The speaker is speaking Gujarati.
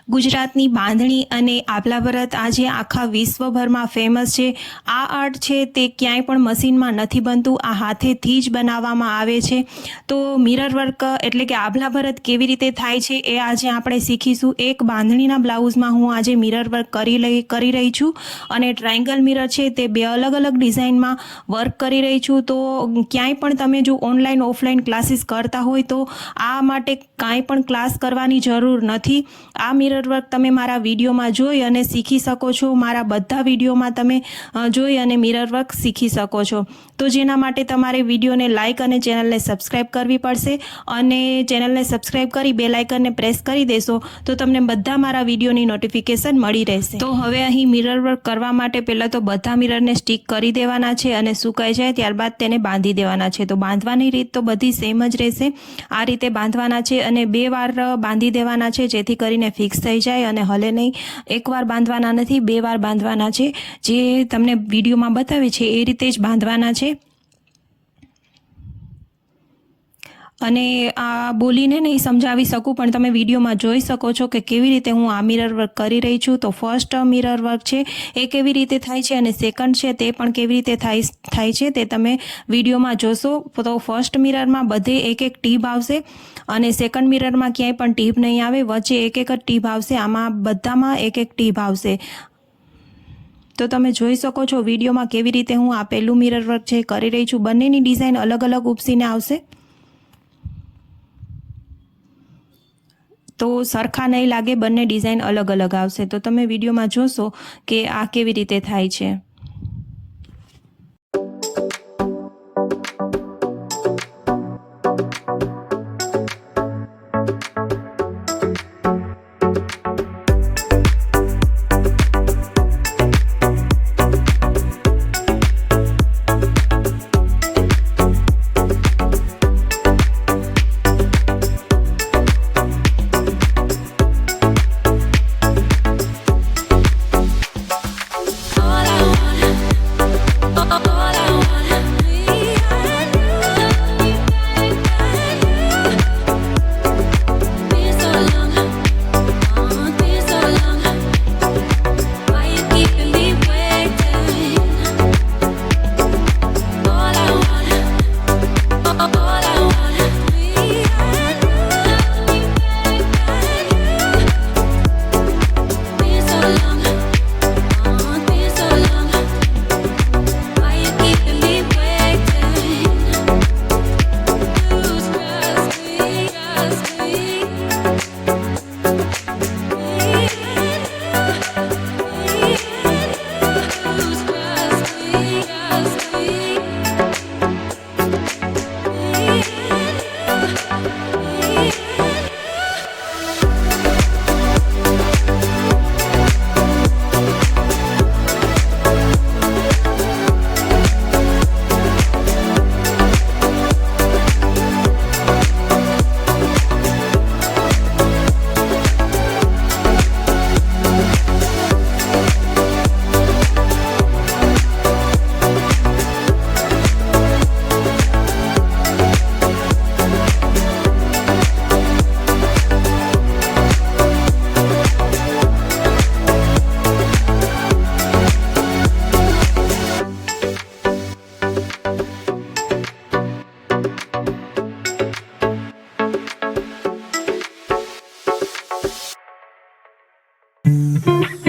ગુજરાતની બાંધણી અને આભલા ભરત આજે આખા વિશ્વભરમાં ફેમસ છે। આ આર્ટ છે તે ક્યાંય પણ મશીનમાં નથી બનતું, આ હાથેથી જ બનાવવામાં આવે છે। તો મિરર વર્ક એટલે કે આભલા ભરત કેવી રીતે થાય છે એ આજે આપણે શીખીશું। એક બાંધણીના બ્લાઉઝમાં હું આજે મિરર વર્ક કરી રહી છું અને ટ્રાયંગલ મિરર છે તે બે અલગ અલગ ડિઝાઇનમાં વર્ક કરી રહી છું। તો ક્યાંય પણ તમે જો ઓનલાઈન ઓફલાઈન ક્લાસીસ કરતા હોય તો આ માટે કાંઈ પણ ક્લાસ કરવાની જરૂર નથી। આ મિરર વર્ક તમે મારા વિડીયોમાં જોઈ અને શીખી શકો છો। મારા બધા વિડીયોમાં તમે જોઈ અને મિરર વર્ક શીખી શકો છો। તો જેના માટે તમારે વિડીયોને લાઇક અને ચેનલને સબસ્ક્રાઈબ કરવી પડશે અને ચેનલને સબસ્ક્રાઈબ કરી બેલ આઇકનને પ્રેસ કરી દેશો તો તમને બધા મારા વિડીયોની નોટિફિકેશન મળી રહેશે। તો હવે અહીં મિરર વર્ક કરવા માટે પહેલાં તો બધા મિરરને સ્ટીક કરી દેવાના છે અને સુકાઈ જાય ત્યારબાદ તેને બાંધી દેવાના છે। તો બાંધવાની રીત તો બધી સેમ જ રહેશે। આ રીતે બાંધવાના છે અને 2 વાર બાંધી દેવાના છે જેથી કરીને ફિક્સ થઈ જાય અને હલે નહીં। એકવાર બાંધવાના નથી, 2 વાર બાંધવાના છે। જે તમને વિડીયોમાં બતાવે છે એ રીતે જ બાંધવાના છે। અને આ બોલીને નહીં સમજાવી શકું પણ તમે વિડીયોમાં જોઈ શકો છો કે કેવી રીતે હું આ મિરર વર્ક કરી રહી છું। તો ફર્સ્ટ મિરર વર્ક છે એ કેવી રીતે થાય છે અને સેકન્ડ છે તે પણ કેવી રીતે થાય છે તે તમે વિડીયોમાં જોશો। તો ફર્સ્ટ મિરરમાં બધે એક ટીપ આવશે અને સેકન્ડ મિરરમાં ક્યાંય પણ ટીપ નહીં આવે, વચ્ચે એક જ ટીપ આવશે। આમાં બધામાં એક ટીપ આવશે। તો તમે જોઈ શકો છો વિડીયોમાં કેવી રીતે હું આ પહેલું મિરર વર્ક છે કરી રહી છું। બંનેની ડિઝાઇન અલગ અલગ ઉપસીને આવશે તો સરખા નહીં લાગે, બંને ડિઝાઇન અલગ અલગ આવશે। તો તમે વિડીયોમાં જોશો કે આ કેવી રીતે થાય છે। Thank you.